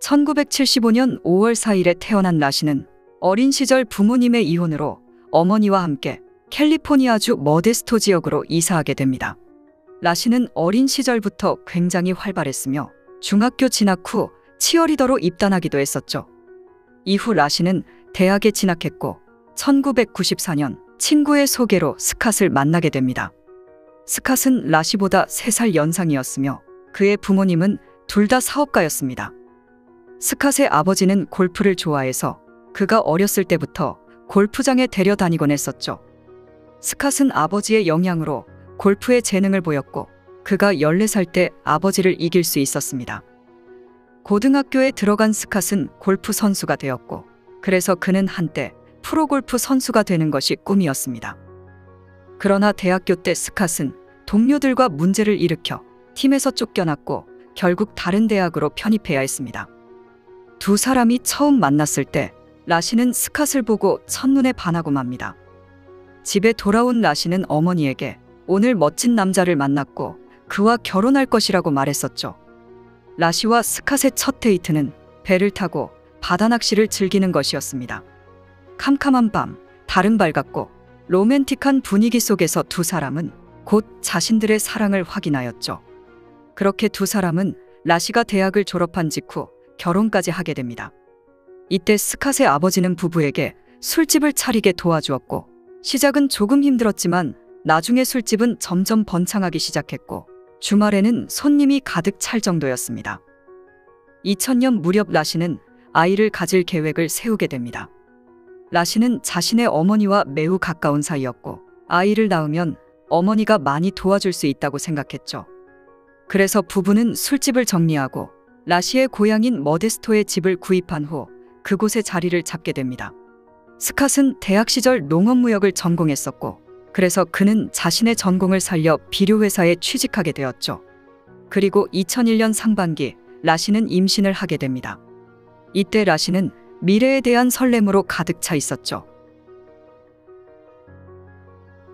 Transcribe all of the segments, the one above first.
1975년 5월 4일에 태어난 라시는 어린 시절 부모님의 이혼으로 어머니와 함께 캘리포니아주 머데스토 지역으로 이사하게 됩니다. 라시는 어린 시절부터 굉장히 활발했으며 중학교 진학 후 치어리더로 입단하기도 했었죠. 이후 라시는 대학에 진학했고 1994년 친구의 소개로 스캇을 만나게 됩니다. 스캇은 라시보다 3살 연상이었으며 그의 부모님은 둘 다 사업가였습니다. 스캇의 아버지는 골프를 좋아해서 그가 어렸을 때부터 골프장에 데려다니곤 했었죠. 스캇은 아버지의 영향으로 골프에 재능을 보였고 그가 14살 때 아버지를 이길 수 있었습니다. 고등학교에 들어간 스캇은 골프 선수가 되었고 그래서 그는 한때 프로골프 선수가 되는 것이 꿈이었습니다. 그러나 대학교 때 스캇은 동료들과 문제를 일으켜 팀에서 쫓겨났고 결국 다른 대학으로 편입해야 했습니다. 두 사람이 처음 만났을 때 라시는 스캇을 보고 첫눈에 반하고 맙니다. 집에 돌아온 라시는 어머니에게 오늘 멋진 남자를 만났고 그와 결혼할 것이라고 말했었죠. 라시와 스캇의 첫 데이트는 배를 타고 바다 낚시를 즐기는 것이었습니다. 캄캄한 밤, 달은 밝았고 로맨틱한 분위기 속에서 두 사람은 곧 자신들의 사랑을 확인하였죠. 그렇게 두 사람은 라시가 대학을 졸업한 직후 결혼까지 하게 됩니다. 이때 스캇의 아버지는 부부에게 술집을 차리게 도와주었고 시작은 조금 힘들었지만 나중에 술집은 점점 번창하기 시작했고 주말에는 손님이 가득 찰 정도였습니다. 2000년 무렵 라시는 아이를 가질 계획을 세우게 됩니다. 라시는 자신의 어머니와 매우 가까운 사이였고 아이를 낳으면 어머니가 많이 도와줄 수 있다고 생각했죠. 그래서 부부는 술집을 정리하고 라시의 고향인 머데스토에 집을 구입한 후 그곳에 자리를 잡게 됩니다. 스캇은 대학 시절 농업무역을 전공했었고 그래서 그는 자신의 전공을 살려 비료회사에 취직하게 되었죠. 그리고 2001년 상반기 라시는 임신을 하게 됩니다. 이때 라시는 미래에 대한 설렘으로 가득 차 있었죠.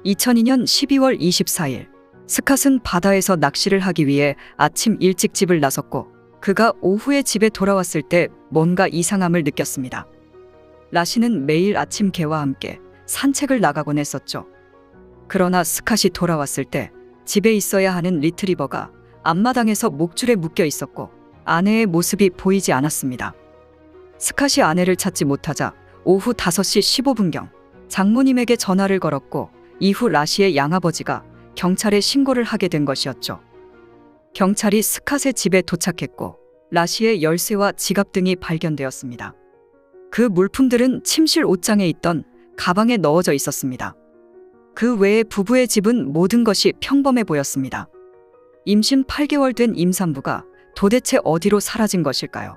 2002년 12월 24일 스캇은 바다에서 낚시를 하기 위해 아침 일찍 집을 나섰고 그가 오후에 집에 돌아왔을 때 뭔가 이상함을 느꼈습니다. 라시는 매일 아침 개와 함께 산책을 나가곤 했었죠. 그러나 스캇이 돌아왔을 때 집에 있어야 하는 리트리버가 앞마당에서 목줄에 묶여 있었고 아내의 모습이 보이지 않았습니다. 스캇이 아내를 찾지 못하자 오후 5시 15분경 장모님에게 전화를 걸었고 이후 라시의 양아버지가 경찰에 신고를 하게 된 것이었죠. 경찰이 스캇의 집에 도착했고 라시의 열쇠와 지갑 등이 발견되었습니다. 그 물품들은 침실 옷장에 있던 가방에 넣어져 있었습니다. 그 외에 부부의 집은 모든 것이 평범해 보였습니다. 임신 8개월 된 임산부가 도대체 어디로 사라진 것일까요?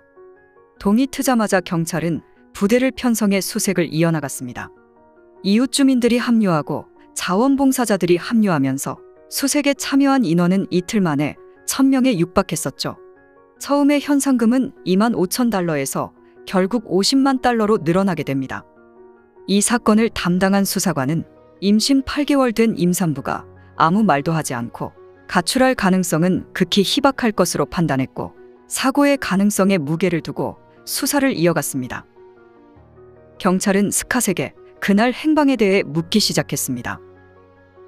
동이 트자마자 경찰은 부대를 편성해 수색을 이어나갔습니다. 이웃 주민들이 합류하고 자원봉사자들이 합류하면서 수색에 참여한 인원은 이틀 만에 1000명에 육박했었죠. 처음에 현상금은 25,000달러에서 결국 50만 달러로 늘어나게 됩니다. 이 사건을 담당한 수사관은 임신 8개월 된 임산부가 아무 말도 하지 않고 가출할 가능성은 극히 희박할 것으로 판단했고 사고의 가능성에 무게를 두고 수사를 이어갔습니다. 경찰은 스캇에게 그날 행방에 대해 묻기 시작했습니다.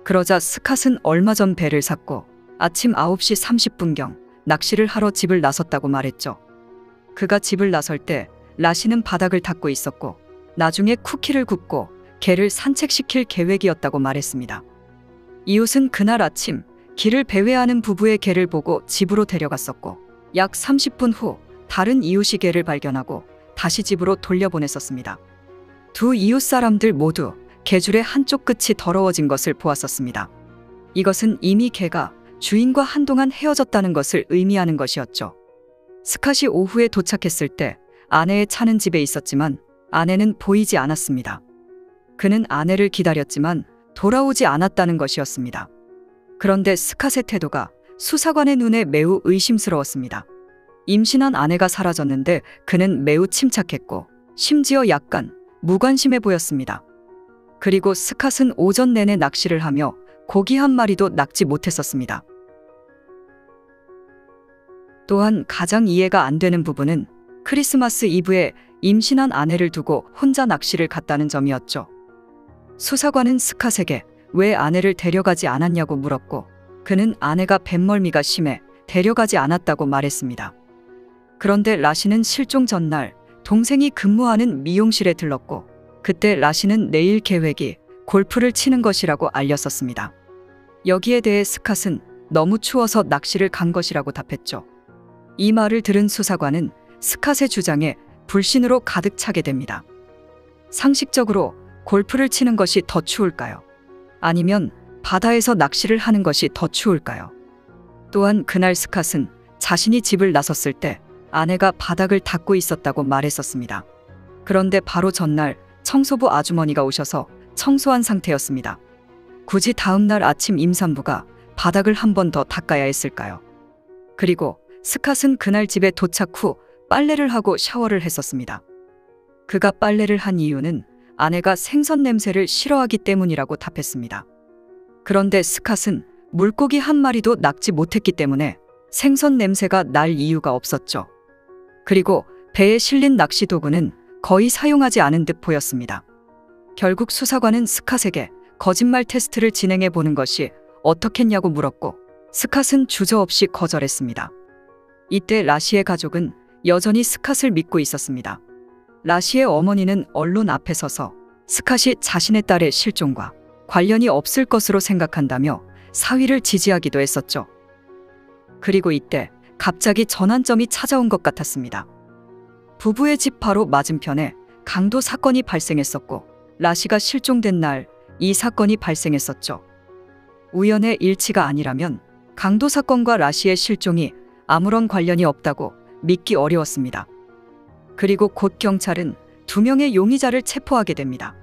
그러자 스캇은 얼마 전 배를 샀고 아침 9시 30분경 낚시를 하러 집을 나섰다고 말했죠. 그가 집을 나설 때 라시는 바닥을 닦고 있었고 나중에 쿠키를 굽고 개를 산책시킬 계획이었다고 말했습니다. 이웃은 그날 아침 길을 배회하는 부부의 개를 보고 집으로 데려갔었고 약 30분 후 다른 이웃이 개를 발견하고 다시 집으로 돌려보냈었습니다. 두 이웃 사람들 모두 개줄의 한쪽 끝이 더러워진 것을 보았었습니다. 이것은 이미 개가 주인과 한동안 헤어졌다는 것을 의미하는 것이었죠. 스캇이 오후에 도착했을 때 아내의 차는 집에 있었지만 아내는 보이지 않았습니다. 그는 아내를 기다렸지만 돌아오지 않았다는 것이었습니다. 그런데 스캇의 태도가 수사관의 눈에 매우 의심스러웠습니다. 임신한 아내가 사라졌는데 그는 매우 침착했고 심지어 약간 무관심해 보였습니다. 그리고 스캇은 오전 내내 낚시를 하며 고기 한 마리도 낚지 못했었습니다. 또한 가장 이해가 안 되는 부분은 크리스마스 이브에 임신한 아내를 두고 혼자 낚시를 갔다는 점이었죠. 수사관은 스캇에게 왜 아내를 데려가지 않았냐고 물었고, 그는 아내가 뱃멀미가 심해 데려가지 않았다고 말했습니다. 그런데 라시는 실종 전날 동생이 근무하는 미용실에 들렀고, 그때 라시는 내일 계획이 골프를 치는 것이라고 알렸었습니다. 여기에 대해 스캇은 너무 추워서 낚시를 간 것이라고 답했죠. 이 말을 들은 수사관은 스캇의 주장에 불신으로 가득 차게 됩니다. 상식적으로 골프를 치는 것이 더 추울까요? 아니면 바다에서 낚시를 하는 것이 더 추울까요? 또한 그날 스캇은 자신이 집을 나섰을 때 아내가 바닥을 닦고 있었다고 말했었습니다. 그런데 바로 전날 청소부 아주머니가 오셔서 청소한 상태였습니다. 굳이 다음 날 아침 임산부가 바닥을 한 번 더 닦아야 했을까요? 그리고 스캇은 그날 집에 도착 후 빨래를 하고 샤워를 했었습니다. 그가 빨래를 한 이유는 아내가 생선 냄새를 싫어하기 때문이라고 답했습니다. 그런데 스캇은 물고기 한 마리도 낚지 못했기 때문에 생선 냄새가 날 이유가 없었죠. 그리고 배에 실린 낚시 도구는 거의 사용하지 않은 듯 보였습니다. 결국 수사관은 스캇에게 거짓말 테스트를 진행해 보는 것이 어떻겠냐고 물었고, 스캇은 주저없이 거절했습니다. 이때 라시의 가족은 여전히 스캇을 믿고 있었습니다. 라시의 어머니는 언론 앞에 서서 스캇이 자신의 딸의 실종과 관련이 없을 것으로 생각한다며 사위를 지지하기도 했었죠. 그리고 이때 갑자기 전환점이 찾아온 것 같았습니다. 부부의 집 바로 맞은편에 강도 사건이 발생했었고, 라시가 실종된 날 이 사건이 발생했었죠. 우연의 일치가 아니라면 강도 사건과 라시의 실종이 아무런 관련이 없다고 믿기 어려웠습니다. 그리고 곧 경찰은 2명의 용의자를 체포하게 됩니다.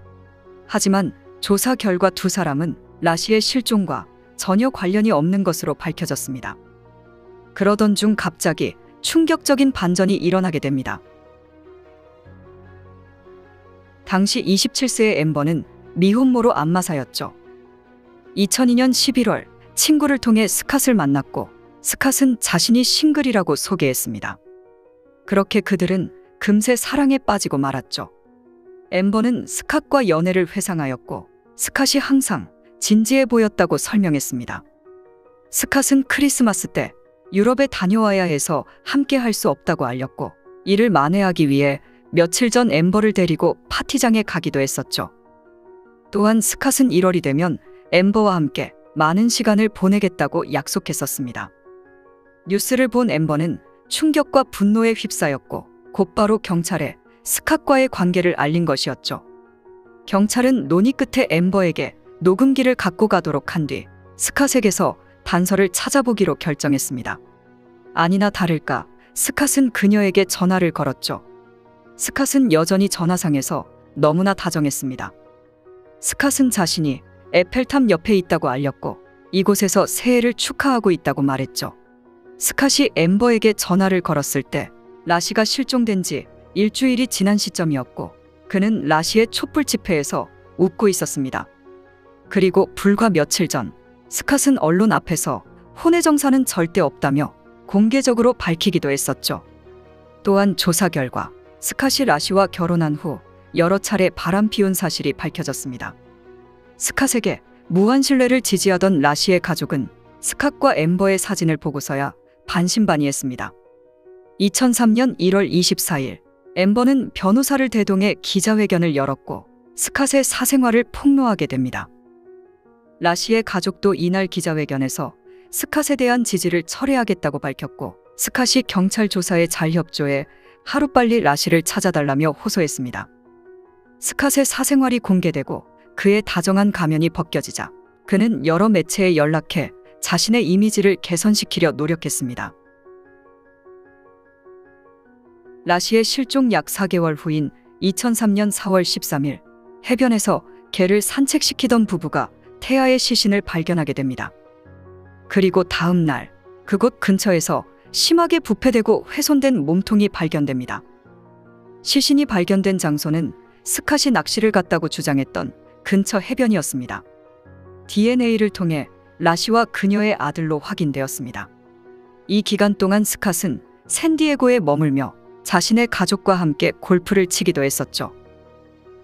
하지만 조사 결과 2사람은 라시의 실종과 전혀 관련이 없는 것으로 밝혀졌습니다. 그러던 중 갑자기 충격적인 반전이 일어나게 됩니다. 당시 27세의 앰버는 미혼모로 안마사였죠. 2002년 11월 친구를 통해 스캇을 만났고, 스캇은 자신이 싱글이라고 소개했습니다. 그렇게 그들은 금세 사랑에 빠지고 말았죠. 앰버는 스캇과 연애를 회상하였고, 스캇이 항상 진지해 보였다고 설명했습니다. 스캇은 크리스마스 때 유럽에 다녀와야 해서 함께 할 수 없다고 알렸고, 이를 만회하기 위해 며칠 전 앰버를 데리고 파티장에 가기도 했었죠. 또한 스캇은 1월이 되면 앰버와 함께 많은 시간을 보내겠다고 약속했었습니다. 뉴스를 본 앰버는 충격과 분노에 휩싸였고, 곧바로 경찰에 스캇과의 관계를 알린 것이었죠. 경찰은 논의 끝에 앰버에게 녹음기를 갖고 가도록 한 뒤 스캇에게서 단서를 찾아보기로 결정했습니다. 아니나 다를까 스캇은 그녀에게 전화를 걸었죠. 스캇은 여전히 전화상에서 너무나 다정했습니다. 스캇은 자신이 에펠탑 옆에 있다고 알렸고, 이곳에서 새해를 축하하고 있다고 말했죠. 스캇이 앰버에게 전화를 걸었을 때 라시가 실종된 지 일주일이 지난 시점이었고, 그는 라시의 촛불 집회에서 웃고 있었습니다. 그리고 불과 며칠 전 스캇은 언론 앞에서 혼외 정사는 절대 없다며 공개적으로 밝히기도 했었죠. 또한 조사 결과 스캇이 라시와 결혼한 후 여러 차례 바람 피운 사실이 밝혀졌습니다. 스캇에게 무한 신뢰를 지지하던 라시의 가족은 스캇과 앰버의 사진을 보고서야 반신반의했습니다. 2003년 1월 24일 앰버는 변호사를 대동해 기자회견을 열었고, 스캇의 사생활을 폭로하게 됩니다. 라시의 가족도 이날 기자회견에서 스캇에 대한 지지를 철회하겠다고 밝혔고, 스캇이 경찰 조사에 잘 협조해 하루빨리 라시를 찾아달라며 호소했습니다. 스캇의 사생활이 공개되고 그의 다정한 가면이 벗겨지자 그는 여러 매체에 연락해 자신의 이미지를 개선시키려 노력했습니다. 라시의 실종 약 4개월 후인 2003년 4월 13일 해변에서 개를 산책시키던 부부가 태아의 시신을 발견하게 됩니다. 그리고 다음 날 그곳 근처에서 심하게 부패되고 훼손된 몸통이 발견됩니다. 시신이 발견된 장소는 스캇이 낚시를 갔다고 주장했던 근처 해변이었습니다. DNA를 통해 라시와 그녀의 아들로 확인되었습니다. 이 기간 동안 스캇은 샌디에고에 머물며 자신의 가족과 함께 골프를 치기도 했었죠.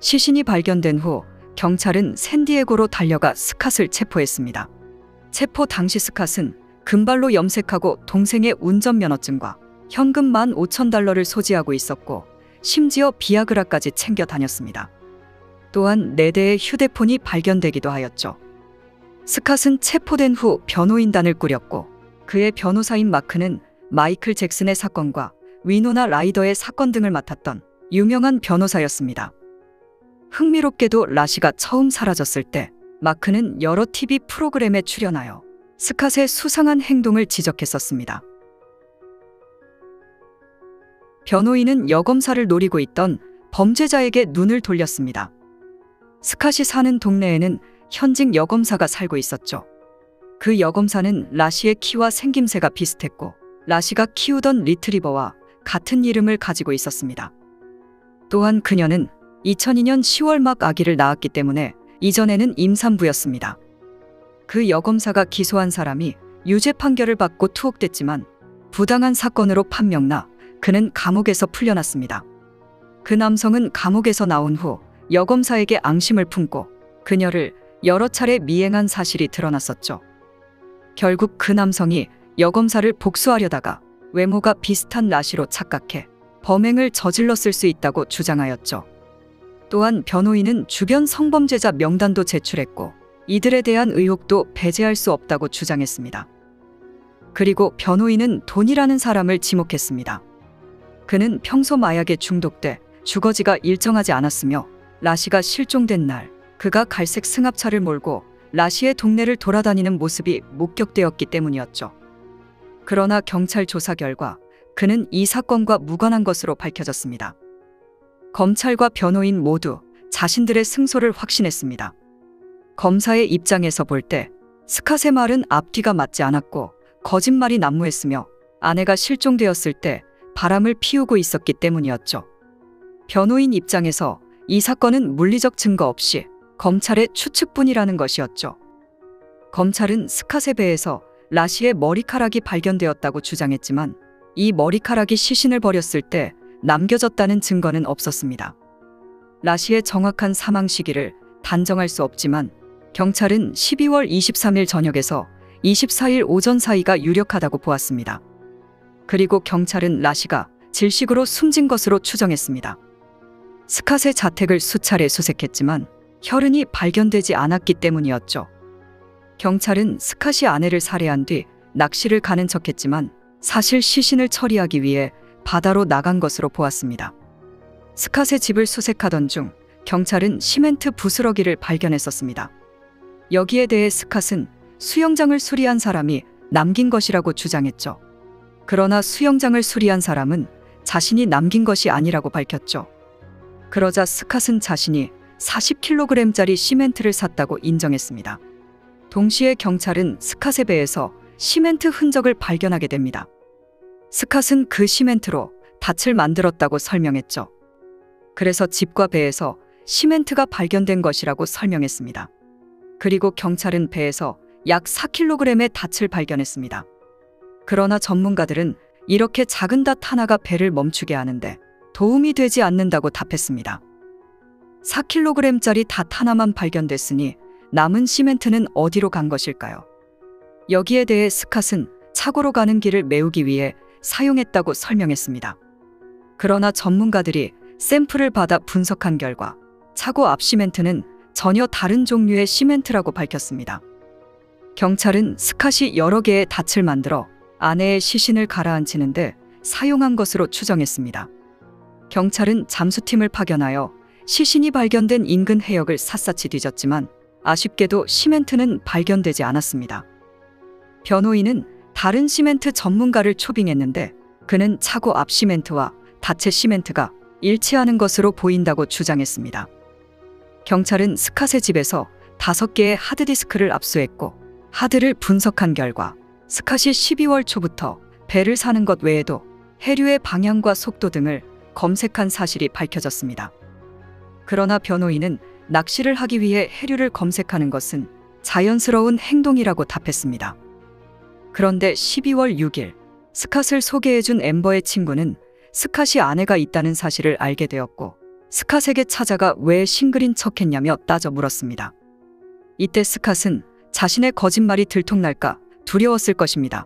시신이 발견된 후 경찰은 샌디에고로 달려가 스캇을 체포했습니다. 체포 당시 스캇은 금발로 염색하고 동생의 운전면허증과 현금 $15,000를 소지하고 있었고 심지어 비아그라까지 챙겨 다녔습니다. 또한 4대의 휴대폰이 발견되기도 하였죠. 스캇은 체포된 후 변호인단을 꾸렸고 그의 변호사인 마크는 마이클 잭슨의 사건과 위노나 라이더의 사건 등을 맡았던 유명한 변호사였습니다. 흥미롭게도 라시가 처음 사라졌을 때 마크는 여러 TV 프로그램에 출연하여 스캇의 수상한 행동을 지적했었습니다. 변호인은 여검사를 노리고 있던 범죄자에게 눈을 돌렸습니다. 스캇이 사는 동네에는 현직 여검사가 살고 있었죠. 그 여검사는 라시의 키와 생김새가 비슷했고 라시가 키우던 리트리버와 같은 이름을 가지고 있었습니다. 또한 그녀는 2002년 10월 막 아기를 낳았기 때문에 이전에는 임산부였습니다. 그 여검사가 기소한 사람이 유죄 판결을 받고 투옥됐지만 부당한 사건으로 판명나 그는 감옥에서 풀려났습니다. 그 남성은 감옥에서 나온 후 여검사에게 앙심을 품고 그녀를 여러 차례 미행한 사실이 드러났었죠. 결국 그 남성이 여검사를 복수하려다가 외모가 비슷한 라시로 착각해 범행을 저질렀을 수 있다고 주장하였죠. 또한 변호인은 주변 성범죄자 명단도 제출했고 이들에 대한 의혹도 배제할 수 없다고 주장했습니다. 그리고 변호인은 돈이라는 사람을 지목했습니다. 그는 평소 마약에 중독돼 주거지가 일정하지 않았으며 라시가 실종된 날 그가 갈색 승합차를 몰고 라시의 동네를 돌아다니는 모습이 목격되었기 때문이었죠. 그러나 경찰 조사 결과 그는 이 사건과 무관한 것으로 밝혀졌습니다. 검찰과 변호인 모두 자신들의 승소를 확신했습니다. 검사의 입장에서 볼 때 스캇의 말은 앞뒤가 맞지 않았고 거짓말이 난무했으며 아내가 실종되었을 때 바람을 피우고 있었기 때문이었죠. 변호인 입장에서 이 사건은 물리적 증거 없이 검찰의 추측뿐이라는 것이었죠. 검찰은 스캇의 배에서 라시의 머리카락이 발견되었다고 주장했지만 이 머리카락이 시신을 버렸을 때 남겨졌다는 증거는 없었습니다. 라시의 정확한 사망 시기를 단정할 수 없지만 경찰은 12월 23일 저녁에서 24일 오전 사이가 유력하다고 보았습니다. 그리고 경찰은 라시가 질식으로 숨진 것으로 추정했습니다. 스캇의 자택을 수차례 수색했지만 혈흔이 발견되지 않았기 때문이었죠. 경찰은 스캇이 아내를 살해한 뒤 낚시를 가는 척했지만 사실 시신을 처리하기 위해 바다로 나간 것으로 보았습니다. 스캇의 집을 수색하던 중 경찰은 시멘트 부스러기를 발견했었습니다. 여기에 대해 스캇은 수영장을 수리한 사람이 남긴 것이라고 주장했죠. 그러나 수영장을 수리한 사람은 자신이 남긴 것이 아니라고 밝혔죠. 그러자 스캇은 자신이 40kg짜리 시멘트를 샀다고 인정했습니다. 동시에 경찰은 스캇의 배에서 시멘트 흔적을 발견하게 됩니다. 스캇은 그 시멘트로 닻을 만들었다고 설명했죠. 그래서 집과 배에서 시멘트가 발견된 것이라고 설명했습니다. 그리고 경찰은 배에서 약 4kg의 닻을 발견했습니다. 그러나 전문가들은 이렇게 작은 닷 하나가 배를 멈추게 하는데 도움이 되지 않는다고 답했습니다. 4kg짜리 닷 하나만 발견됐으니 남은 시멘트는 어디로 간 것일까요? 여기에 대해 스캇은 차고로 가는 길을 메우기 위해 사용했다고 설명했습니다. 그러나 전문가들이 샘플을 받아 분석한 결과 차고 앞 시멘트는 전혀 다른 종류의 시멘트라고 밝혔습니다. 경찰은 스캇이 여러 개의 닻을 만들어 아내의 시신을 가라앉히는데 사용한 것으로 추정했습니다. 경찰은 잠수팀을 파견하여 시신이 발견된 인근 해역을 샅샅이 뒤졌지만 아쉽게도 시멘트는 발견되지 않았습니다. 변호인은 다른 시멘트 전문가를 초빙했는데 그는 차고 앞 시멘트와 닻의 시멘트가 일치하는 것으로 보인다고 주장했습니다. 경찰은 스캇의 집에서 5개의 하드디스크를 압수했고 하드를 분석한 결과 스캇이 12월 초부터 배를 사는 것 외에도 해류의 방향과 속도 등을 검색한 사실이 밝혀졌습니다. 그러나 변호인은 낚시를 하기 위해 해류를 검색하는 것은 자연스러운 행동이라고 답했습니다. 그런데 12월 6일 스캇을 소개해준 엠버의 친구는 스캇이 아내가 있다는 사실을 알게 되었고 스캇에게 찾아가 왜 싱글인 척했냐며 따져 물었습니다. 이때 스캇은 자신의 거짓말이 들통날까 두려웠을 것입니다.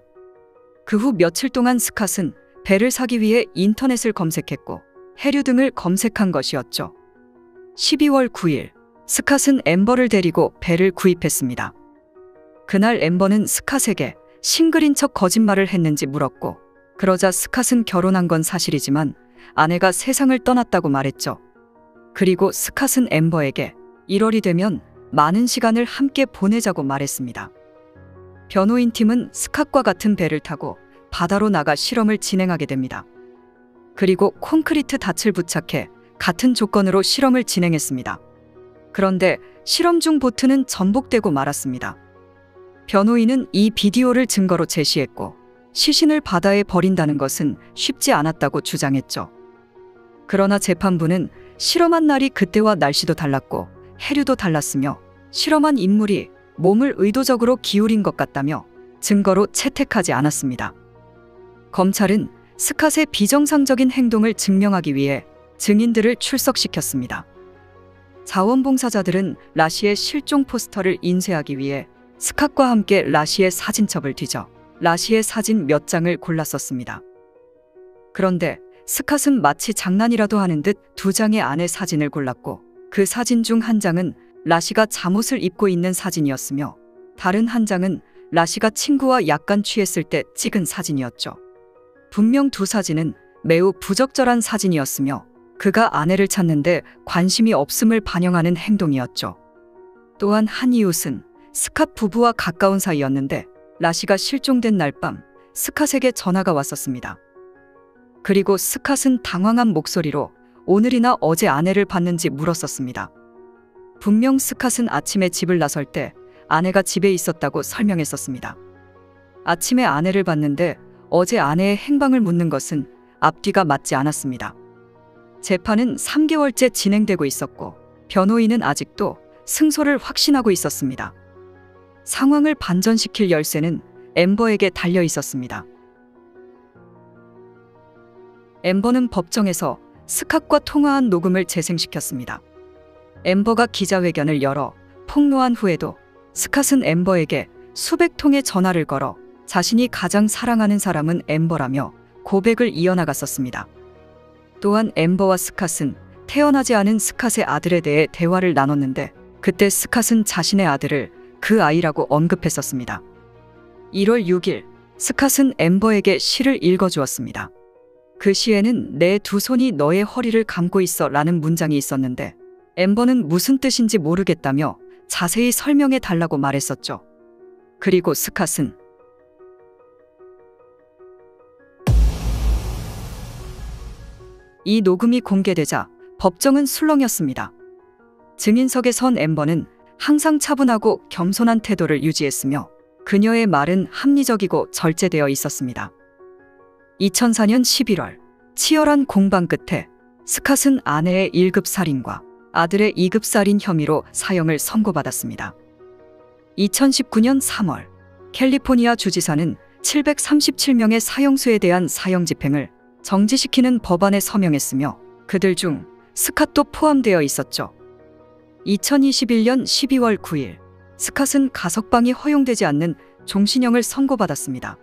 그 후 며칠 동안 스캇은 벨을 사기 위해 인터넷을 검색했고 해류 등을 검색한 것이었죠. 12월 9일 스캇은 앰버를 데리고 벨을 구입했습니다. 그날 앰버는 스캇에게 싱글인 척 거짓말을 했는지 물었고 그러자 스캇은 결혼한 건 사실이지만 아내가 세상을 떠났다고 말했죠. 그리고 스캇은 앰버에게 1월이 되면 많은 시간을 함께 보내자고 말했습니다. 변호인 팀은 스캇과 같은 배를 타고 바다로 나가 실험을 진행하게 됩니다. 그리고 콘크리트 닻을 부착해 같은 조건으로 실험을 진행했습니다. 그런데 실험 중 보트는 전복되고 말았습니다. 변호인은 이 비디오를 증거로 제시했고 시신을 바다에 버린다는 것은 쉽지 않았다고 주장했죠. 그러나 재판부는 실험한 날이 그때와 날씨도 달랐고 해류도 달랐으며 실험한 인물이 몸을 의도적으로 기울인 것 같다며 증거로 채택하지 않았습니다. 검찰은 스캇의 비정상적인 행동을 증명하기 위해 증인들을 출석시켰습니다. 자원봉사자들은 라시의 실종 포스터를 인쇄하기 위해 스캇과 함께 라시의 사진첩을 뒤져 라시의 사진 몇 장을 골랐었습니다. 그런데 스캇은 마치 장난이라도 하는 듯 2장의 아내 사진을 골랐고 그 사진 중 한 장은 라시가 잠옷을 입고 있는 사진이었으며 다른 한 장은 라시가 친구와 약간 취했을 때 찍은 사진이었죠. 분명 두 사진은 매우 부적절한 사진이었으며 그가 아내를 찾는데 관심이 없음을 반영하는 행동이었죠. 또한 한 이웃은 스캇 부부와 가까운 사이였는데 라시가 실종된 날 밤 스캇에게 전화가 왔었습니다. 그리고 스캇은 당황한 목소리로 오늘이나 어제 아내를 봤는지 물었었습니다. 분명 스캇은 아침에 집을 나설 때 아내가 집에 있었다고 설명했었습니다. 아침에 아내를 봤는데 어제 아내의 행방을 묻는 것은 앞뒤가 맞지 않았습니다. 재판은 3개월째 진행되고 있었고 변호인은 아직도 승소를 확신하고 있었습니다. 상황을 반전시킬 열쇠는 앰버에게 달려 있었습니다. 앰버는 법정에서 스캇과 통화한 녹음을 재생시켰습니다. 앰버가 기자회견을 열어 폭로한 후에도 스캇은 앰버에게 수백 통의 전화를 걸어 자신이 가장 사랑하는 사람은 앰버라며 고백을 이어나갔었습니다. 또한 앰버와 스캇은 태어나지 않은 스캇의 아들에 대해 대화를 나눴는데 그때 스캇은 자신의 아들을 그 아이라고 언급했었습니다. 1월 6일 스캇은 앰버에게 시를 읽어주었습니다. 그 시에는 내 두 손이 너의 허리를 감고 있어 라는 문장이 있었는데 앰버는 무슨 뜻인지 모르겠다며 자세히 설명해 달라고 말했었죠. 그리고 스캇은 이 녹음이 공개되자 법정은 술렁였습니다. 증인석에 선 앰버는 항상 차분하고 겸손한 태도를 유지했으며 그녀의 말은 합리적이고 절제되어 있었습니다. 2004년 11월 치열한 공방 끝에 스캇은 아내의 1급 살인과 아들의 2급 살인 혐의로 사형을 선고받았습니다. 2019년 3월 캘리포니아 주지사는 737명의 사형수에 대한 사형 집행을 정지시키는 법안에 서명했으며 그들 중 스캇도 포함되어 있었죠. 2021년 12월 9일 스캇은 가석방이 허용되지 않는 종신형을 선고받았습니다.